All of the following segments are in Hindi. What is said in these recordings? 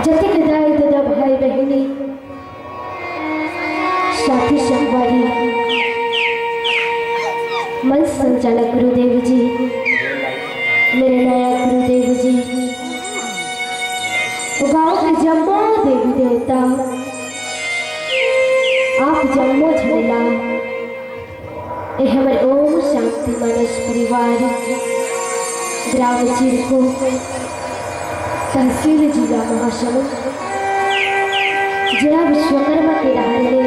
जतिक दाई दादा भाई बहनी साथी संगवारी मंच संचालक गुरुदेव जी, मेरे नया गुरुदेव जी, गाँव के जम्मो देवी देवता, आप जन्मो झमेला ए हमारे ओम शांति मानस परिवार ग्राम चिरको तहसील जिला महासमुंद जिला विश्वकर्मा के रहने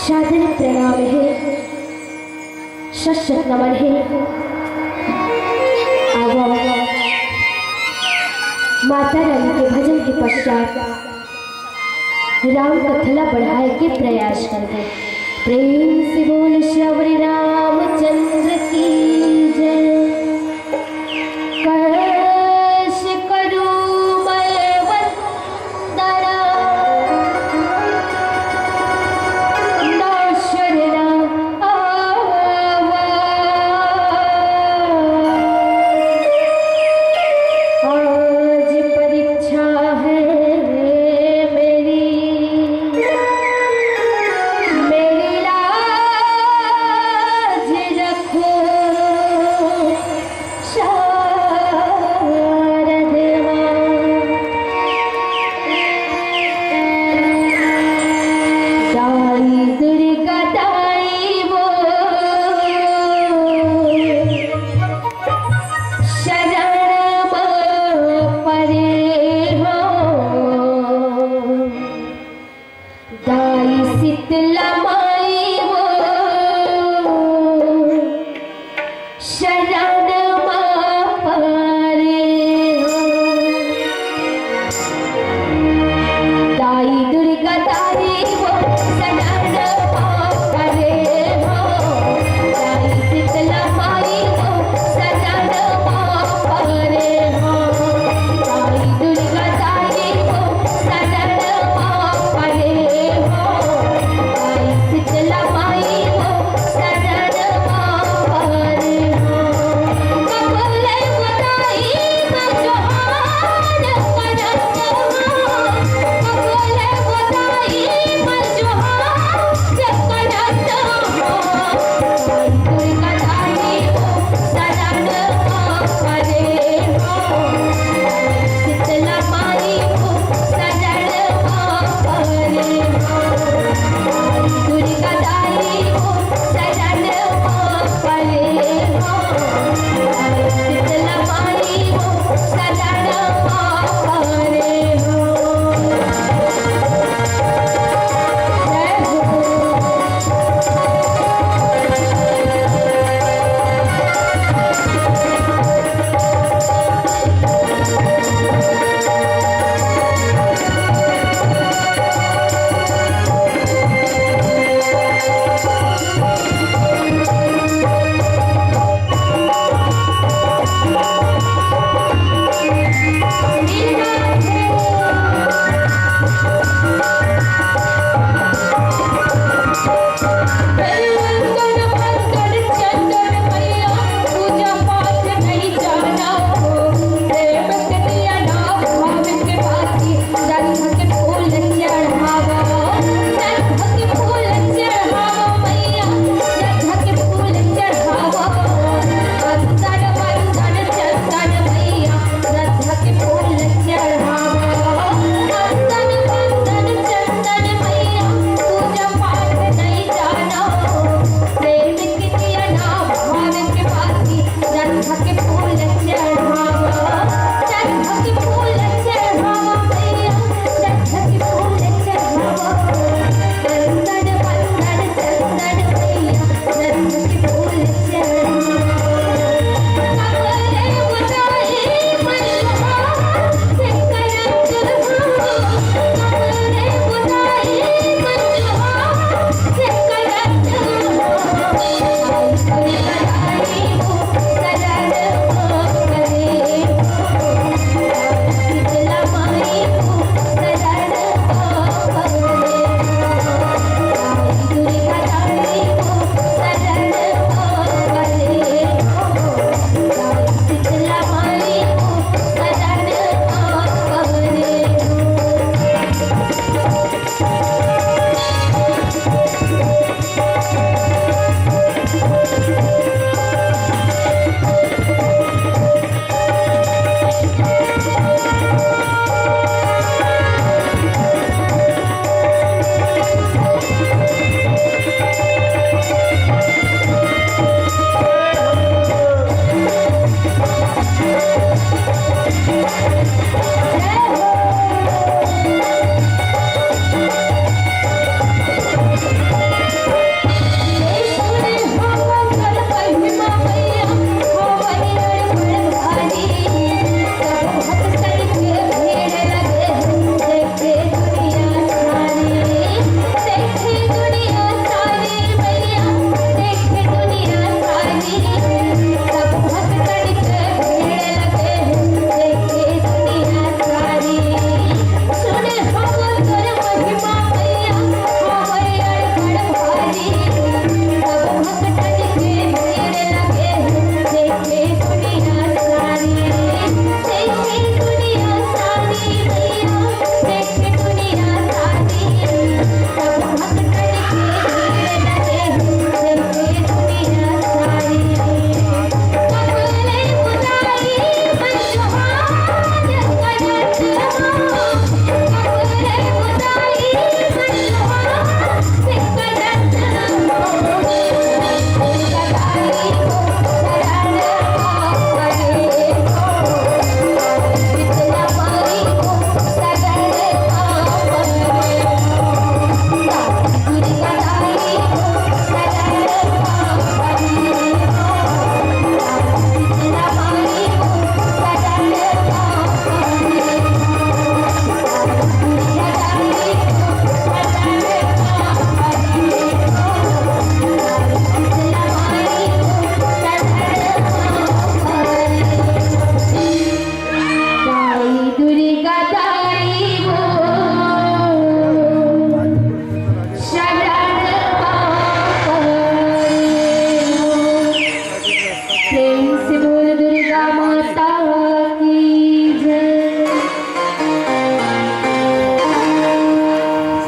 सादर प्रणाम है, शत नमन है। आवा माता रानी के भजन के पश्चात राम कथला बढ़ाए के प्रयास करते। प्रेम से बोल श्री रामचंद्र की जय। कैसे करूं मैं वंदना ना शरणा आवा। आज परीक्षा है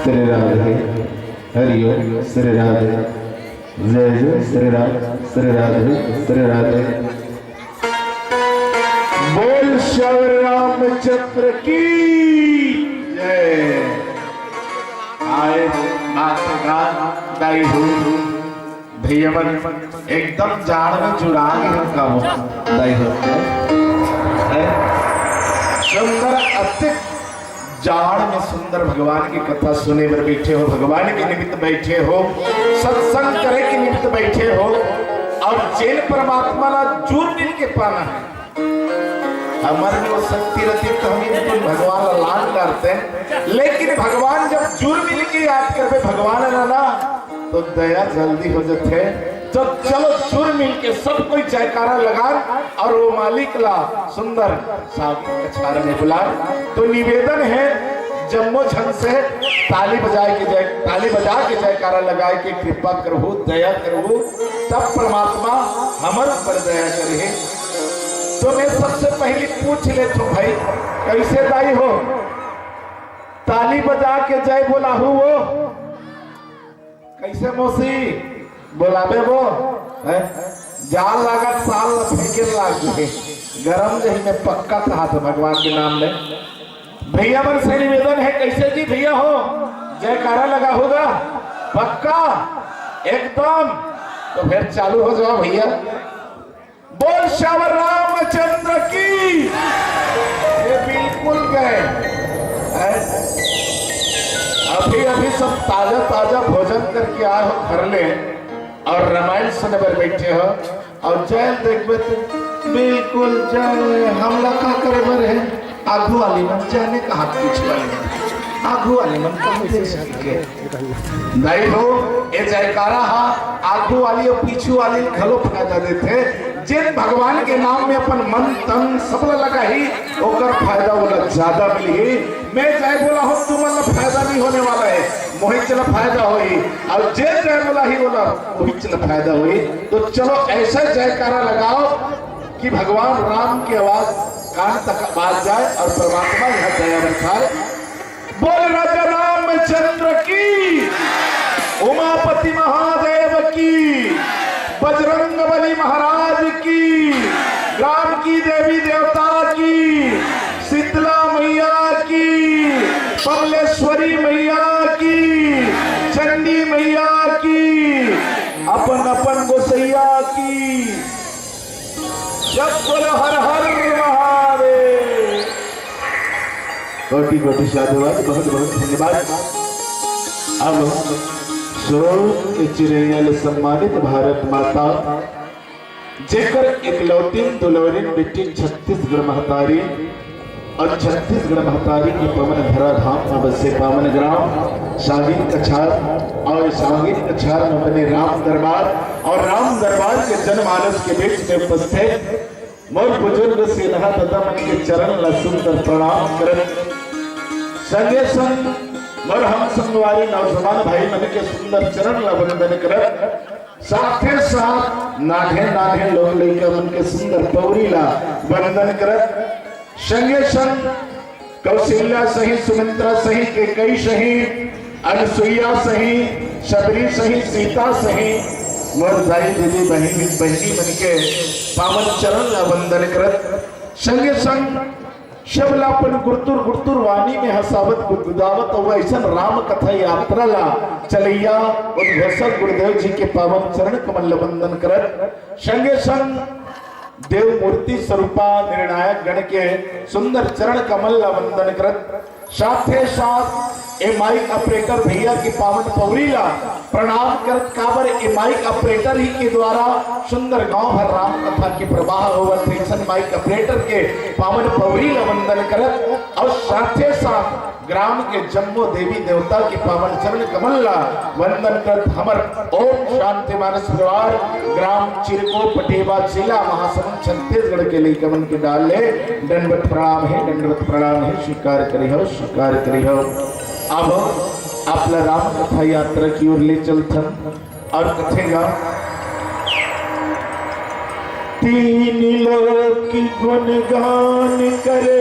श्री राधे, हरिओम, श्री राधे, जय जय श्री राम, श्री राधे, श्री राधे। बोल श्री रामचंद्र की जय। आए भैया एकदम जाड़ में जुड़ा सुंदर अत्यंत जाड़ में सुंदर भगवान की कथा सुने पर बैठे हो, भगवान के निमित्त बैठे हो, सत्संग करे के निमित्त बैठे हो और जैन परमात्मा ला जुड़ मिल के पाना है। हमारे में वो शक्ति रहती तो हम तो भगवान ला लाड करते हैं, लेकिन भगवान जब जुड़ मिल के याद करते भगवान ना तो दया जल्दी हो जाते है। तो चलो जुड़ मिल के सब कोई जयकारा लगा और वो मालिक ला सुंदर सावन कछार में बुला। तो निवेदन है जम्मो झन से ताली बजा के जयकारा लगाए के कृपा करहु, दया करहु, तब परमात्मा हमारे पर दया करे। तो मैं सबसे पहले पूछ लेता हूँ भाई कैसे दाई हो? ताली बजा के जय बोला हूँ वो कैसे मौसी बोलाबे वो है? जाल लागत साल फेंके लागे गरम जही में पक्का कहा था भगवान के नाम में। भैया मन से निवेदन है कैसे जी भैया हो जयकारा लगा होगा पक्का एकदम? तो फिर चालू हो जाओ भैया। बोल श्री रामचंद्र की। ये बिल्कुल गए अभी अभी सब ताजा ताजा भोजन करके आए हो घर ले और रामायण सुनने पर बैठे हो और जय देखबे तो बिल्कुल जय हम लखा करे बर है आगू वाली मन जाने का हाथ पीछे वाली आगू वाली मन कहाँ देख सके नहीं हो। ये जयकारा हा आगू वाली और पीछू वाली घलो फायदा देते जिन भगवान के नाम में अपन मन तन सब लगा ही ओकर फायदा वाला ज्यादा मिली। मैं जय बोला हूँ तुम्हारा फायदा नहीं होने वाला है, मोहित चला फायदा हुई और जे जय बोला ही बोला मोहित चला फायदा हुई। तो चलो ऐसा जयकारा लगाओ कि भगवान राम की आवाज कान तक बाज जाए और परमात्मा यहाँ दया रखाए। बोल राजा रामचंद्र की, उमापति महादेव की, बजरंग बली महाराज की, राम की देवी देवता की, शीतला मैया की, कमलेश्वरी मैया की, चंडी मैया की, अपन अपन गोसैया की। जब बोलो हर हर महादेव। कोटि कोटि साधुवाद, बहुत बहुत धन्यवाद। अब सोन चिरैयल सम्मानित भारत माता जेकर इकलौती दुलौरिन बेटी छत्तीसगढ़ महतारी और छत्तीसगढ़ महतारी की पवन भरा धाम अवश्य पावन ग्राम सांगीन कछार और सांगीन कछार में बने राम दरबार और राम दरबार के जनमानस के बीच में उपस्थित मोर बुजुर्ग सिन्हा तथा मन के चरण ला सुंदर प्रणाम करत संगे संग मोर हम संगवारी नौजवान भाई मन के सुंदर चरण ला वंदन करत साथे साथ नाढ़े नाढ़े लोग लइका मन के सुंदर पौरी ला वंदन करत संगे संग कौशल्या सही, सुमित्रा सही, केकई सही, अनसुईया सही, शबरी सही, सीता सही मोर दाई दीदी बहनी मन के पावन चरण ला वंदन करत संगे संग शबलापन गुरतुर गुरतुर वाणी में हसावत गुदगुदावत और ऐसा राम कथा यात्रा ला चलैया उद्घोषक गुरुदेव जी के पावन चरण कमल वंदन करत संगे संग देव मूर्ति स्वरूपा निर्णायक गण के सुंदर चरण कमल ला वंदन करत साथे साथ ए माइक ऑपरेटर भैया की पावन पौरी ला प्रणाम करत काबर ए माइक ऑपरेटर ही के द्वारा सुंदर गांव भर राम कथा के प्रवाह होवत है। माइक ऑपरेटर के पावन पौरी ला वंदन करत और साथे साथ ग्राम के जम्मो देवी देवता की पावन चरण कमल ला वंदन करत हमर ओम शांति मानस परिवार ग्राम चिरको पटेवा जिला महासमुंद छत्तीसगढ़ के लिए कमन के डाल ले दंडवत प्रणाम है स्वीकार करी हो। अब आपला राम कथा यात्रा की ओर ले चलथन और कथेगा तीन लोग की गुणगान करे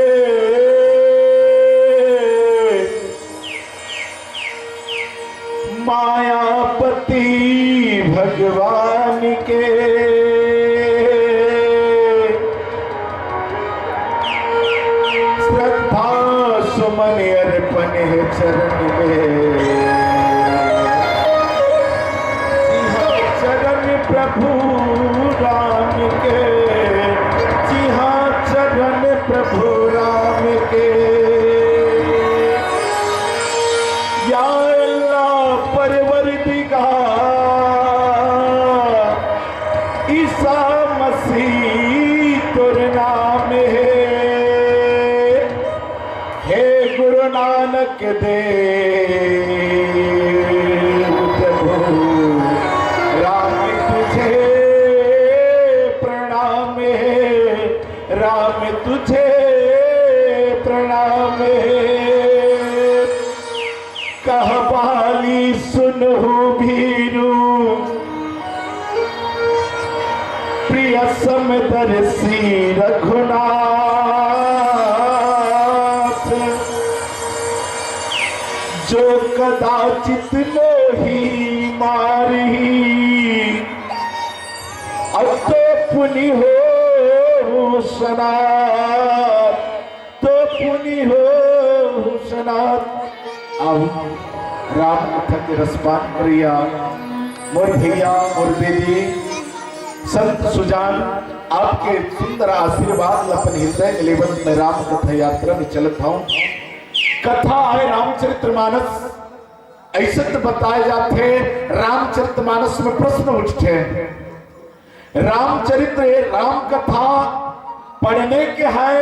भगवान के श्रद्धा सुमन अर्पण है चरण में। चरण प्रभु राम के, जी हाँ चरण प्रभु राम के। या अल्लाह परवरदिगार ईसा मसीह तुर नाम है। हे गुरु नानक देव प्रभु राम तुझे प्रणाम है, राम तुझे प्रणाम है। कहबाली सुनहु भीरू प्रिय समदर्शी रघुनाथ। जो कदाचित मोही मारी अब तो पुनि हो सनात, तो पुनि हो सनात। अब राम कथा के रसपान करिया मोर भैया मोर दीदी संत सुजान, आपके सुंदर आशीर्वाद अपन हृदय में लेवत में राम कथा यात्रा में चलत हूँ। कथा है रामचरितमानस। ऐसे तो बताए जाते रामचरितमानस में प्रश्न उठते। रामचरित्र राम कथा पढ़ने के है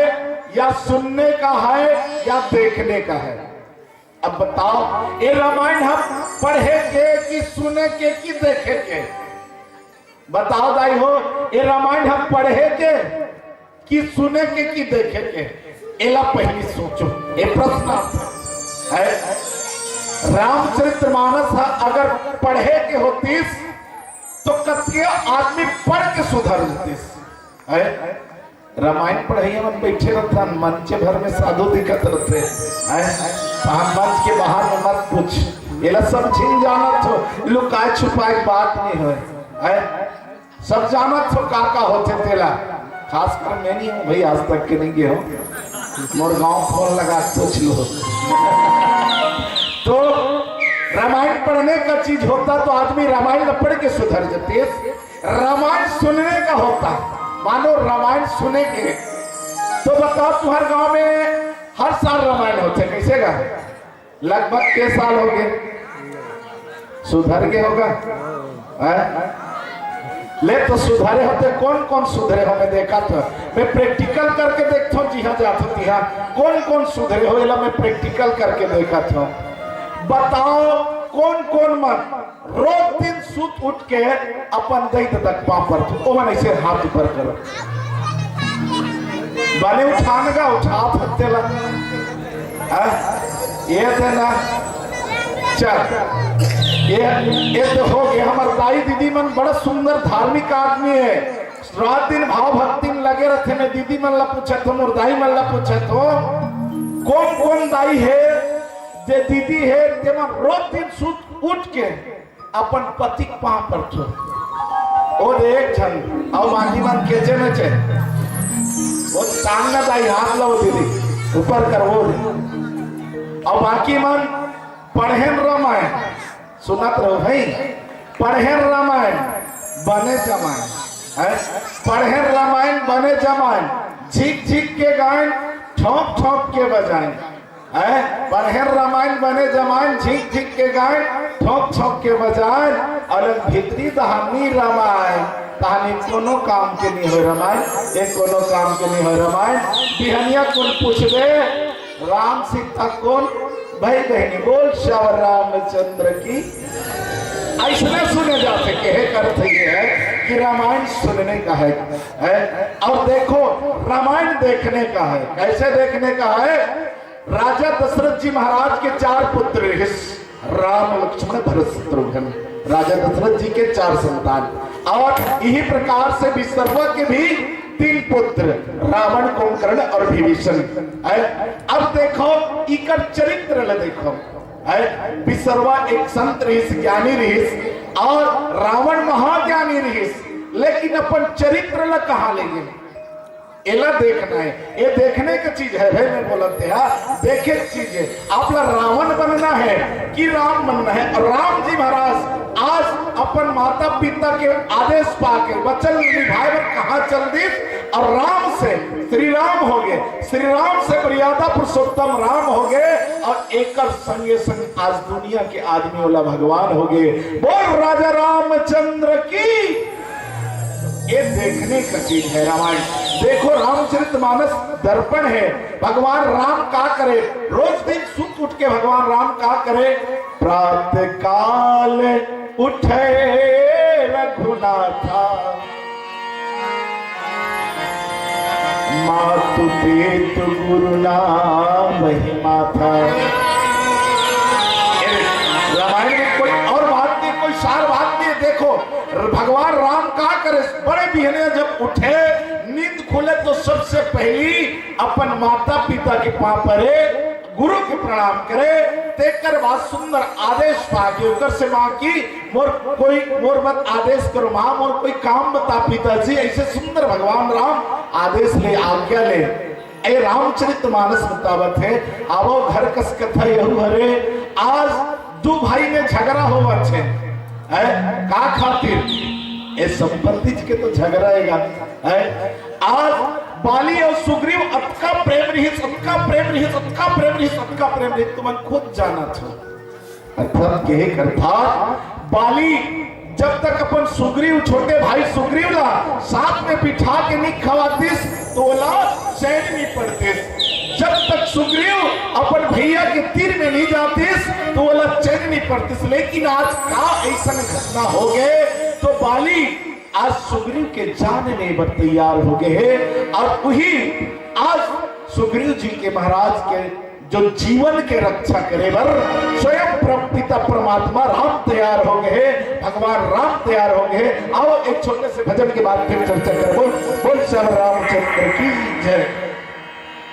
या सुनने का है या देखने का है? अब बताओ, ये रामायण हम पढ़ेंगे कि सुनेंगे कि देखेंगे? बताओ दाई हो, ये रामायण हम पढ़ेंगे कि सुनेंगे कि देखेंगे? एला पहली सोचो, ये प्रश्न है। रामचरितमानस अगर पढ़े के होतीस तो कतिया आदमी पढ़ के सुधर जतीस है। रामायण पढ़ाइए मन बैठे रहता, मंच भर में साधु दिखत रहते हैं। मंच के बाहर में मत पूछ, ये सब छीन जाना तो लुकाए छुपाए बात नहीं है। सब जाना तो काका होते तेला, खासकर मैं नहीं हूँ भाई, आज तक के नहीं गए हो। मोर गांव फोन लगा पूछ लो। तो रामायण पढ़ने का चीज होता तो आदमी रामायण पढ़ के सुधर जाते। रामायण सुनने का होता, मानो रामायण सुनेंगे तो बताओ तुम्हारे गांव में हर साल रामायण होते कैसे का? लगभग के साल हो गए सुधर गए होगा ले तो सुधारे होते। कौन कौन सुधरे हो मैं देखा था, मैं प्रैक्टिकल करके देखता हूँ। जी हाँ जाती हाँ, कौन कौन सुधरे हो इला मैं प्रैक्टिकल करके देखा था। बताओ कौन कौन मन रोज दिन सुत उठ के अपन दैत तक पापर तो मन ऐसे हाथ ऊपर करो बने उठानेगा उठा सकते ला ये देना चल ये तो हो गया। हमारे दाई दीदी मन बड़ा सुंदर धार्मिक आदमी है, रात दिन भाव भक्ति में लगे रहते। मैं दीदी मन ला पूछा तो मोर दाई मन ला पूछा तो कौन कौन दाई है जे दीदी है जे मन रोज दिन सुत उठ के अपन पति पांव पर छो और एक छन और बाकी मन केचे में छे वो टांगना दाई हाथ लो दीदी ऊपर कर वो और बाकी मन पढ़ेन रामायण सुनत रहो भाई। पढ़ेन रामायण बने जमायन है, पढ़ेन रामायण बने जमायन, झीक झीक के गायन ठोक ठोक के बजाएं है। पढ़ेन रामायण बने जमायन, झीक झीक के गायन ठोक ठोक के बजाएं। और भीतरी कहानी रामायण कहानी कोनो काम के नहीं हो रामायण, ये कोनो काम के नहीं हो रामायण। बिहनिया कौन पूछबे राम सीता कौन भाई बहनी बोल श्याम रामचंद्र की। ऐसा सुने जा सके है अर्थ ये है कि रामायण सुनने का है। और देखो रामायण देखने का है। कैसे देखने का है? राजा दशरथ जी महाराज के 4 पुत्र राम लक्ष्मण भरत शत्रुघ्न, राजा दशरथ जी के 4 संतान। और यही प्रकार से विश्रवा के भी 3 पुत्र रावण, कुंभकर्ण और विभीषण। अब देखो इकर चरित्र ले देखो है। बिसरवा एक संत रहीस, ज्ञानी रहीस, और रावण महाज्ञानी रहीस, लेकिन अपन चरित्र ला कहा ले गए, एला देखना है। ये देखने की चीज है भाई, मैं बोलते हैं देखे चीज है। आप ला रावण बनना है कि राम बनना है। और राम जी महाराज आज अपन माता पिता के आदेश पाके वचन निभाए कहा चल दी, और राम से श्री राम हो गए, श्री राम से मर्यादा पुरुषोत्तम राम हो गए, और एक संगे संग आज दुनिया के आदमी वाला भगवान हो गए। बोल राजा रामचंद्र की। ये देखने का चीज है रामायण। देखो रामचरितमानस दर्पण है। भगवान राम का करे, रोज दिन सुत उठ के भगवान राम का करे, प्रातः काल उठे रघुनाथा, मातु पेतु गुरु नाम महिमा था। रामायण में कोई और बात नहीं, कोई सार बात नहीं। देखो भगवान राम का करे, बड़े बिहने जब उठे, नींद खुले तो सबसे पहली अपन माता पिता के पांव पड़े, गुरु के प्रणाम करे, तेकर बाद सुंदर आदेश पाके उधर से मां की मोर मत आदेश करो मां, मोर कोई काम बता पिताजी, ऐसे सुंदर भगवान राम आदेश ले, आज्ञा ले। ए रामचरितमानस मुताबिक है। आवो घर कस कथा यहू हरे। आज दो भाई में झगड़ा हो अच्छे है का खातिर, ये संपत्ति के तो झगड़ाएगा है। आज बाली और सुग्रीव अतका प्रेम रही, सबका प्रेम रही, सबका प्रेम रही, सबका प्रेम रही, तुम खुद जाना था। अर्थात के अर्थात बाली जब तक अपन सुग्रीव छोटे भाई सुग्रीव ला साथ में बिठा के नहीं खवातीस तो ला चैन नहीं पड़तीस। जब तक सुग्रीव अपन भैया के तीर में नहीं जातीस तो वो चैन नहीं पड़तीस। लेकिन आज का ऐसा घटना हो गए तो बाली आज सुग्रीव के जाने पर तैयार हो गए हैं। और वही आज सुग्रीव जी के महाराज के जो जीवन के रक्षा करे बर स्वयं पिता परमात्मा राम तैयार हो गए, भगवान राम तैयार हो गए। आओ एक छोटे से भजन के बाद फिर चर्चा कर। बोल श्याम रामचंद्र की जय।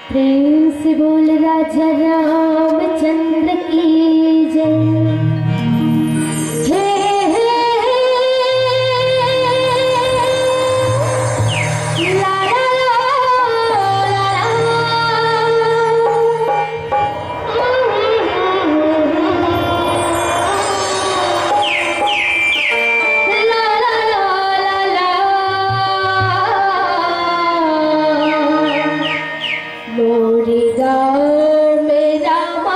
प्रेम से बोल राजा रामचंद्र की जय। मोरे गाँव में रामा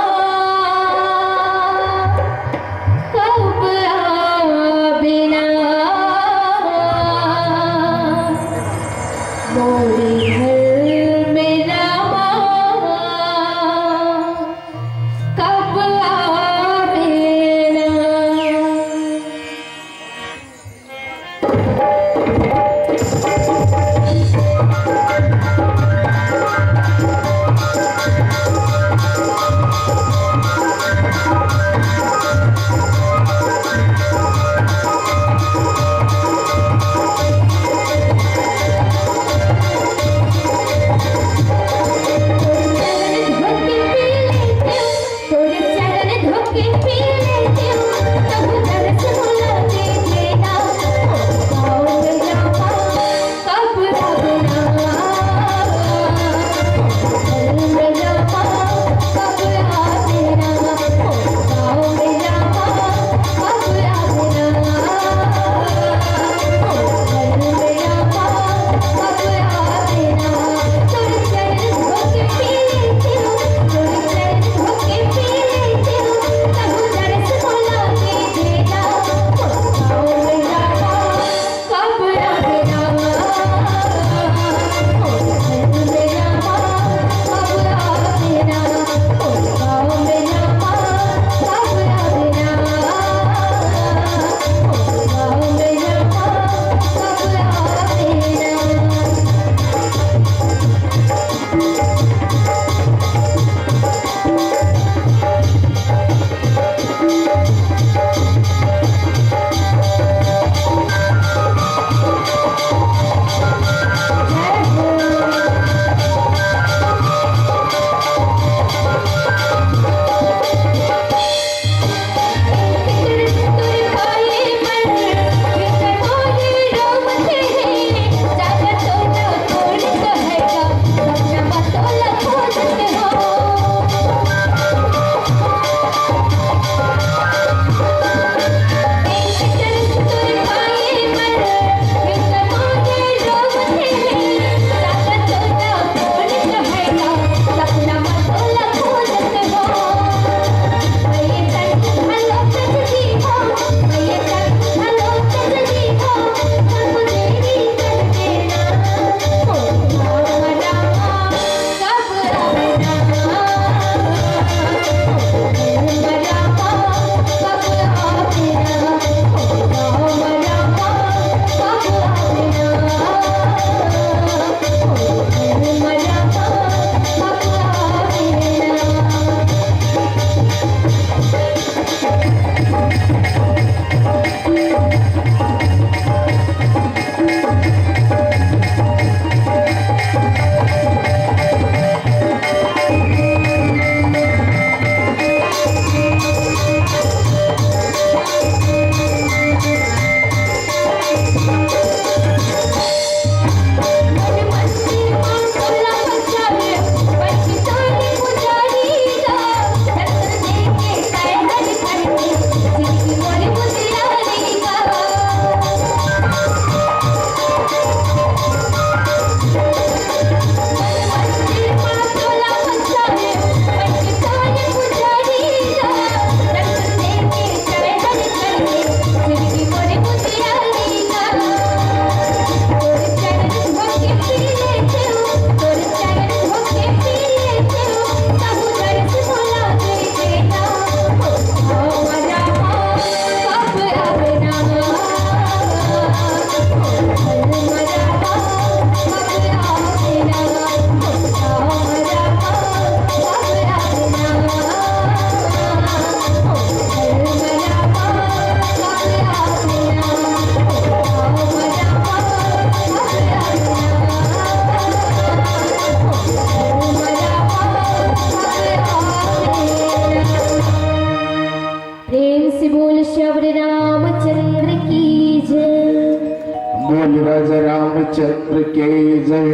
रामचंद्र के जय।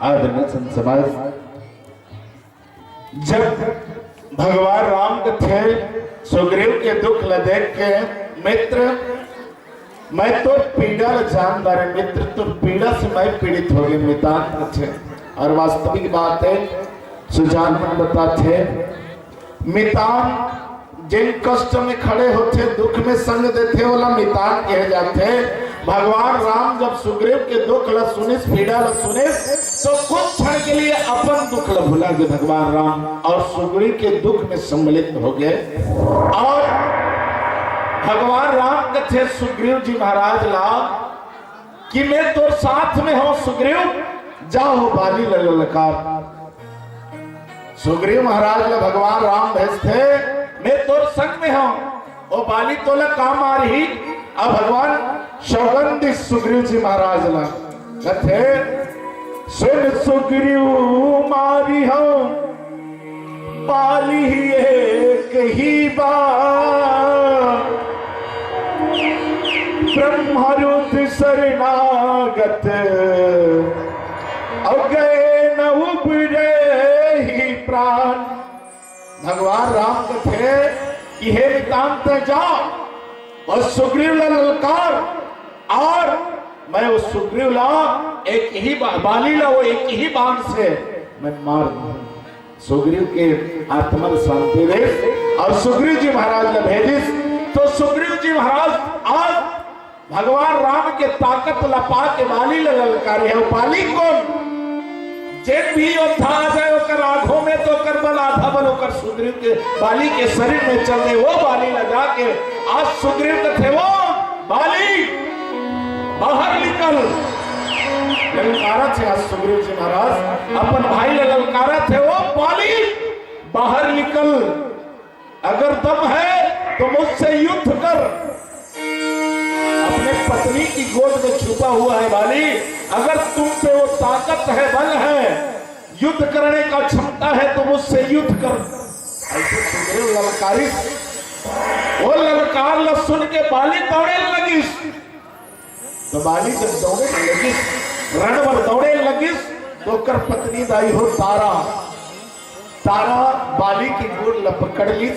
आदरणीय संत समाज, जब भगवान राम थे सुग्रीव के दुख ल देख के मित्र मैं तो पीड़ा ल जानदार मित्र, तो पीड़ा से मैं पीड़ित हो गए मितान थे। और वास्तविक बात है सुजान मन बताते मितान जिन कष्ट में खड़े होते दुख में संग देते वाला मितान कहे जाते। भगवान राम जब सुग्रीव के दुख ल सुनिस पीड़ा ल सुनिस तो कुछ क्षण के लिए अपन दुख ल भुला गए भगवान राम और सुग्रीव के दुख में सम्मिलित हो गए। और भगवान राम कथे सुग्रीव जी महाराज ला कि मैं तो साथ में हूं सुग्रीव, जाओ बाली ललकार। सुग्रीव महाराज ला भगवान राम भेजते मैं तो संग में हूं, वो बाली तो ला काम आ रही। अब भगवान सौगंध सुग्रीव जी महाराज ला कथे सुन सुग्रीव मारी हूं बाली एक ही बार, ब्रह्मरुद्र शरणागत और गए न उबरे ही प्राण। भगवान राम कथे कि हे नितांत जाओ और सुग्रीव ला ललकार, और मैं उस सुग्रीव ला एक ही बाली ला वो एक ही बाण से मैं मार दूं। सुग्रीव के आत्मा शांति दे और सुग्रीव जी महाराज ने भेजिस। तो सुग्रीव जी महाराज आज भगवान राम के ताकत लपा के बाली ला ललकारी है। बाली कौन? जिन भी योद्धा आ जाए ओकर आंखों में तो कर बल आधा बल होकर सुग्रीव के बाली के शरीर में चल रहे वो बाली लगा के आज सुग्रीव के थे वो बाली बाहर निकल ललकारा थे। आज सुग्रीव जी महाराज अपन भाई ललकारा थे वो बाली बाहर निकल, अगर दम है तो मुझसे युद्ध कर। अपने पत्नी की गोद में छुपा हुआ है बाली, अगर तुम पे वो ताकत है बल है युद्ध करने का क्षमता है तो मुझसे युद्ध कर। ऐसे सुग्रीव ललकारी वो ललकार ल सुन के बाली दौड़े लगिस। तो बाली जब दौड़े लगिस रण पर दौड़े लगिस तो कर पत्नी दाई हो तारा, तारा बाली की गोद ल पकड़ ली।